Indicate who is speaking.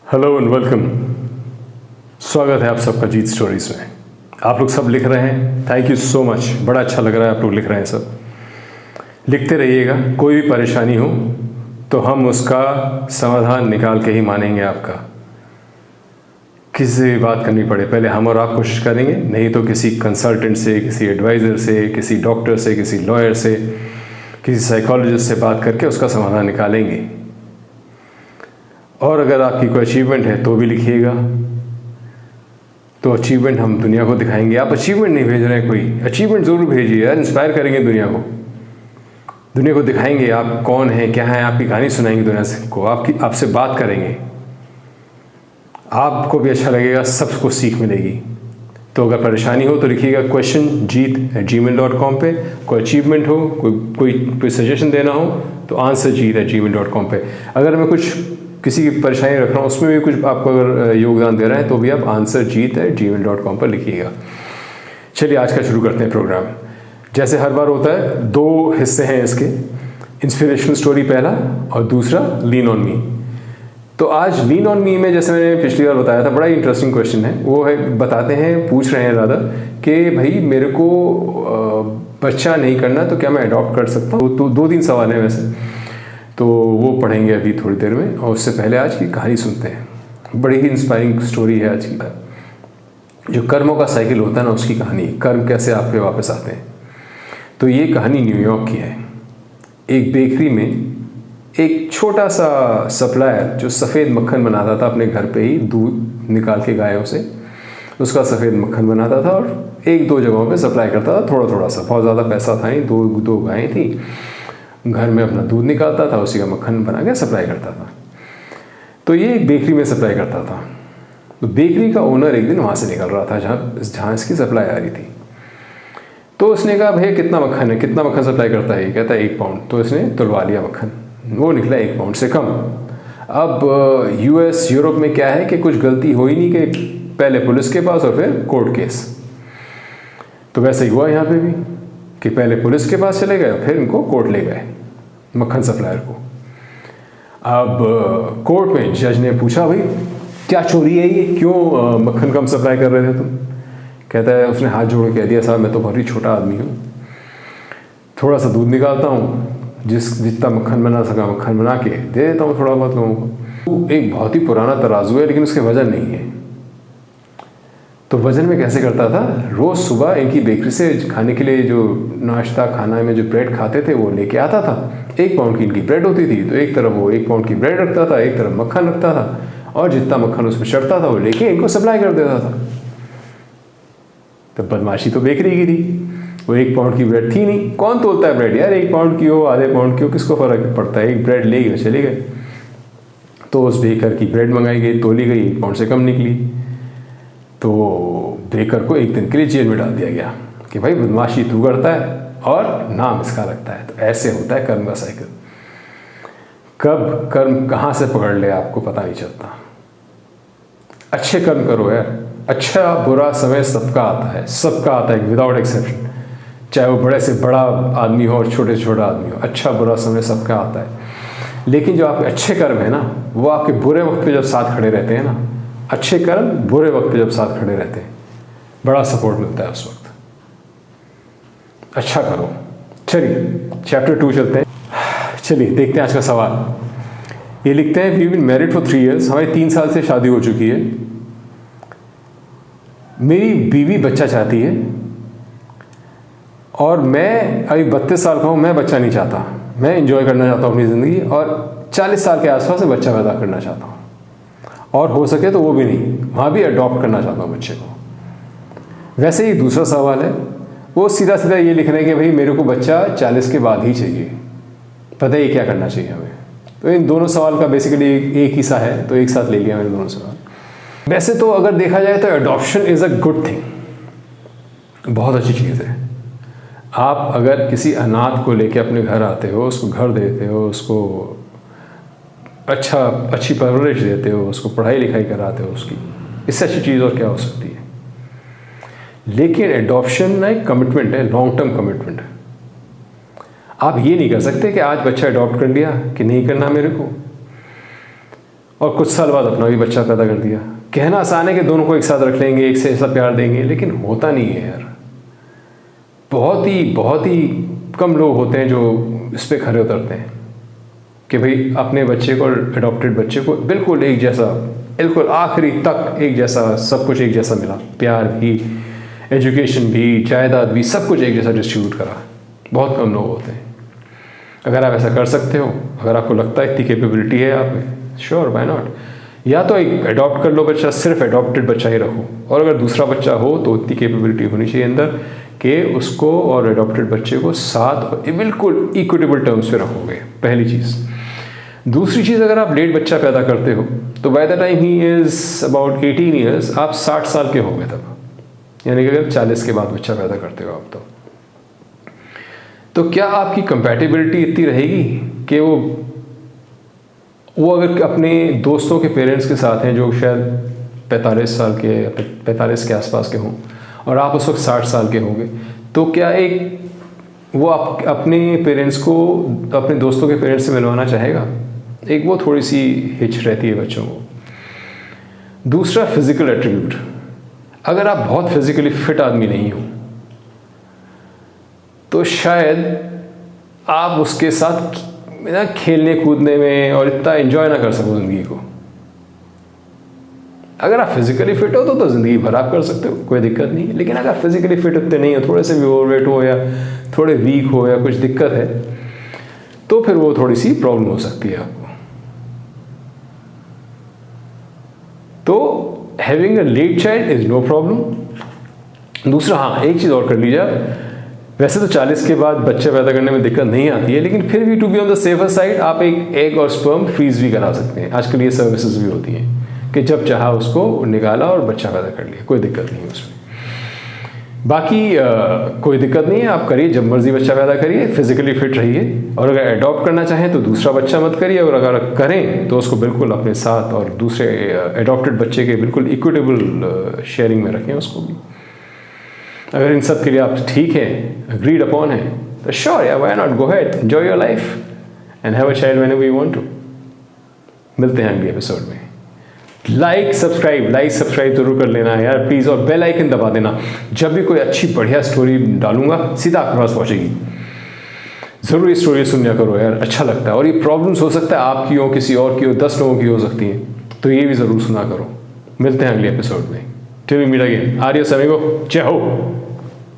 Speaker 1: Hello and welcome. स्वागत है आप सबका जीत स्टोरीज में। आप लोग सब लिख रहे हैं, थैंक यू सो मच। बड़ा अच्छा लग रहा है आप लोग लिख रहे हैं सब। लिखते रहिएगा। कोई भी परेशानी हो तो हम उसका समाधान निकाल के ही मानेंगे आपका। किसी से बात करनी पड़े पहले हम और आप कोशिश करेंगे, नहीं तो किसी कंसल्टेंट से, किसी एडवाइज़र से, किसी डॉक्टर से, किसी लॉयर से, किसी साइकोलॉजिस्ट से बात करके उसका समाधान निकालेंगे। और अगर आपकी कोई अचीवमेंट है तो भी लिखिएगा। तो अचीवमेंट हम दुनिया को दिखाएंगे। आप अचीवमेंट नहीं भेज रहे हैं, कोई अचीवमेंट ज़रूर भेजिए यार। इंस्पायर करेंगे दुनिया को दिखाएंगे आप कौन हैं, क्या हैं। आपकी कहानी सुनाएंगे दुनिया को, आपसे बात करेंगे। आपको भी अच्छा लगेगा, सबको सीख मिलेगी। तो अगर परेशानी हो तो लिखिएगा questionjeet@gmail.com पे। कोई अचीवमेंट हो, कोई सजेशन देना हो तो answerjeet@gmail.com पे। अगर मैं कुछ किसी की परेशानी रख रहा हूँ, उसमें भी कुछ आपको अगर योगदान दे रहा है तो भी आप answerjeet@gmail.com पर लिखिएगा। चलिए आज का शुरू करते हैं प्रोग्राम। जैसे हर बार होता है, 2 हिस्से हैं इसके। इंस्पिरेशनल स्टोरी पहला और दूसरा लीन ऑन मी। तो आज लीन ऑन मी में, जैसे मैंने पिछली बार बताया था, बड़ा ही इंटरेस्टिंग क्वेश्चन है। वो है, पूछ रहे हैं राधा कि भाई मेरे को बच्चा नहीं करना तो क्या मैं अडॉप्ट कर सकता हूँ। तो 2-3 सवाल हैं वैसे, तो वो पढ़ेंगे अभी थोड़ी देर में। और उससे पहले आज की कहानी सुनते हैं। बड़ी ही इंस्पायरिंग स्टोरी है आज की। जो कर्मों का साइकिल होता है ना, उसकी कहानी, कर्म कैसे आप पे वापस आते हैं। तो ये कहानी न्यूयॉर्क की है। एक बेकरी में एक छोटा सा सप्लायर जो सफ़ेद मक्खन बनाता था, अपने घर पे ही दूध निकाल के गायों से उसका सफ़ेद मक्खन बनाता था और 1-2 जगहों पे सप्लाई करता था, थोड़ा थोड़ा सा। बहुत ज़्यादा पैसा था नहीं, दो गायें थी, घर में अपना दूध निकालता था, उसी का मक्खन बना के सप्लाई करता था। तो ये एक बेकरी में सप्लाई करता था। तो बेकरी का ओनर एक दिन वहाँ से निकल रहा था जहाँ इसकी सप्लाई आ रही थी। तो उसने कहा, भैया कितना मक्खन सप्लाई करता है? ये कहता है 1 पाउंड। तो इसने तुलवा लिया मक्खन, वो निकला 1 पाउंड से कम। अब यूरोप में क्या है कि कुछ गलती हो ही नहीं कि पहले पुलिस के पास और फिर कोर्ट केस। तो वैसे ही हुआ यहाँ पे भी कि पहले पुलिस के पास चले गए, फिर इनको कोर्ट ले गए मक्खन सप्लायर को। अब कोर्ट में जज ने पूछा, भाई क्या चोरी है ये, क्यों मक्खन कम सप्लाई कर रहे थे तुम? कहता है, उसने हाथ जोड़ के कह दिया, साहब मैं तो बहुत ही छोटा आदमी हूँ, थोड़ा सा दूध निकालता हूँ, जितना मक्खन बना सका मक्खन बना के दे देता हूँ थोड़ा बहुत लोगों को। एक बहुत ही पुराना तराजू है, लेकिन उसके वजन नहीं है। तो वजन में कैसे करता था, रोज़ सुबह इनकी बेकरी से खाने के लिए जो नाश्ता खाना में जो ब्रेड खाते थे वो लेके आता था। 1 पाउंड की इनकी ब्रेड होती थी, तो एक तरफ वो 1 पाउंड की ब्रेड रखता था, एक तरफ मक्खन रखता था, और जितना मक्खन उसमें चढ़ता था वो लेके इनको सप्लाई कर देता था। तो बदमाशी तो बेकरी की थी। वो 1 पाउंड की ब्रेड थी नहीं, कौन तोलता है ब्रेड यार, 1 पाउंड की हो, आधे पाउंड की हो, किसको फ़र्क पड़ता है, एक ब्रेड ले गए चले गए। तो उस बेकर की ब्रेड मंगाई गई, तोली गई, 1 पाउंड से कम निकली। तो बेकर को 1 दिन के लिए जेल में डाल दिया गया कि भाई बदमाशी तू करता है और नाम इसका लगता है। तो ऐसे होता है कर्म का साइकिल। कब कर्म कहाँ से पकड़ ले आपको पता नहीं चलता। अच्छे कर्म करो यार। अच्छा बुरा समय सबका आता है, विदाउट एक्सेप्शन। चाहे वो बड़े से बड़ा आदमी हो और छोटे से छोटा आदमी हो, अच्छा बुरा समय सबका आता है। लेकिन जो आपके अच्छे कर्म है ना, वो आपके बुरे वक्त पे जब साथ खड़े रहते हैं ना, अच्छे कर्म बुरे वक्त पे जब साथ खड़े रहते हैं, बड़ा सपोर्ट मिलता है उस वक्त। अच्छा करो। चलिए चैप्टर 2 चलते हैं। चलिए देखते हैं आज का सवाल। ये लिखते हैं, we been married for 3 years। हमारी 3 साल से शादी हो चुकी है। मेरी बीवी बच्चा चाहती है और मैं अभी 32 साल का हूँ, मैं बच्चा नहीं चाहता। मैं एंजॉय करना चाहता हूँ अपनी ज़िंदगी और 40 साल के आसपास में बच्चा पैदा करना चाहता हूँ, और हो सके तो वो भी नहीं, वहाँ भी अडॉप्ट करना चाहता हूँ बच्चे को। वैसे ही दूसरा सवाल है, वो सीधा सीधा ये लिख रहे हैं कि भाई मेरे को बच्चा 40 के बाद ही चाहिए। पता है ये क्या करना चाहिए हमें। तो इन दोनों सवाल का बेसिकली एक ही सा है, तो एक साथ ले लिया मैंने दोनों सवाल। वैसे तो अगर देखा जाए तो adoption is a good thing, बहुत अच्छी चीज़ है। आप अगर किसी अनाथ को लेके अपने घर आते हो, उसको घर देते हो, उसको अच्छी परवरिश देते हो, उसको पढ़ाई लिखाई कराते हो उसकी, इससे अच्छी चीज़ और क्या हो सकती है। लेकिन एडॉप्शन ना एक कमिटमेंट है, लॉन्ग टर्म कमिटमेंट है। आप ये नहीं कर सकते कि आज बच्चा अडॉप्ट कर लिया कि नहीं करना मेरे को, और कुछ साल बाद अपना भी बच्चा पैदा कर दिया। कहना आसान है कि दोनों को एक साथ रख लेंगे, एक से ऐसा प्यार देंगे, लेकिन होता नहीं है यार। बहुत ही कम लोग होते हैं जो इस पर खरे उतरते हैं कि भाई अपने बच्चे को, अडॉप्टेड बच्चे को बिल्कुल एक जैसा, बिल्कुल आखिरी तक एक जैसा, सब कुछ एक जैसा मिला, प्यार भी, एजुकेशन भी, जायदाद भी, सब कुछ एक जैसा डिस्ट्रीब्यूट करा। बहुत कम लोग होते हैं। अगर आप ऐसा कर सकते हो, अगर आपको लगता है इतनी कैपेबिलिटी है आप में, श्योर, व्हाई नॉट। या तो एक अडॉप्ट कर लो बच्चा, सिर्फ अडॉप्टेड बच्चा ही रखो, और अगर दूसरा बच्चा हो तो इतनी कैपेबिलिटी होनी चाहिए अंदर कि उसको और अडॉप्टेड बच्चे को साथ बिल्कुल इक्विटेबल टर्म्स पे रखोगे, पहली चीज़। दूसरी चीज़, अगर आप लेट बच्चा पैदा करते हो तो by the time he is about 18 years, आप 60 साल के हो गए तब, यानी कि अगर 40 के बाद बच्चा पैदा करते हो आप तो क्या आपकी कंपैटिबिलिटी इतनी रहेगी कि वो अगर अपने दोस्तों के पेरेंट्स के साथ हैं जो शायद 45 साल के, 45 के आसपास के हों, और आप उस वक्त 60 साल के होंगे, तो क्या वो आप अपने पेरेंट्स को अपने दोस्तों के पेरेंट्स से मिलवाना चाहेगा? एक वो थोड़ी सी हिच रहती है बच्चों को। दूसरा, फिजिकल एट्रीब्यूट। अगर आप बहुत फिजिकली फिट आदमी नहीं हो तो शायद आप उसके साथ ना खेलने कूदने में और इतना एंजॉय ना कर सको ज़िंदगी को। अगर आप फिजिकली फिट हो तो ज़िंदगी भर आप कर सकते हो, कोई दिक्कत नहीं है। लेकिन अगर फिजिकली फिट उतने नहीं हो, थोड़े से भी ओवरवेट हो या थोड़े वीक हो या कुछ दिक्कत है, तो फिर वो थोड़ी सी प्रॉब्लम हो सकती है आपको। तो having a late child is no problem. दूसरा, हाँ, एक चीज़ और कर लीजिए। वैसे तो 40 के बाद बच्चे पैदा करने में दिक्कत नहीं आती है, लेकिन फिर भी to be on the safer side आप एक एग और स्पर्म फ्रीज भी करा सकते हैं। आजकल ये सर्विसेज भी होती हैं कि जब चाहा उसको निकाला और बच्चा पैदा कर लिया, कोई दिक्कत नहीं है उसमें। बाकी कोई दिक्कत नहीं है, आप करिए, जब मर्जी बच्चा पैदा करिए, फिजिकली फिट रहिए। और अगर अडॉप्ट करना चाहें तो दूसरा बच्चा मत करिए, और अगर करें तो उसको बिल्कुल अपने साथ और दूसरे अडॉप्टेड बच्चे के बिल्कुल इक्विटेबल शेयरिंग में रखें उसको भी। अगर इन सब के लिए आप ठीक हैं, अग्रीड अपॉन है, तो श्योर या why not, go ahead, enjoy your life and have a child whenever you want to. मिलते हैं अगले एपिसोड में। लाइक सब्सक्राइब जरूर कर लेना है यार प्लीज़, और बेल आइकन दबा देना। जब भी कोई अच्छी बढ़िया स्टोरी डालूंगा सीधा आपके पास पहुंचेगी। ज़रूर ये स्टोरी सुनिया करो यार, अच्छा लगता है। और ये प्रॉब्लम्स हो सकता है आपकी हो, किसी और की हो, 10 लोगों की हो सकती है, तो ये भी ज़रूर सुना करो। मिलते हैं अगले एपिसोड में। Till we meet again, adios amigo, जय हो।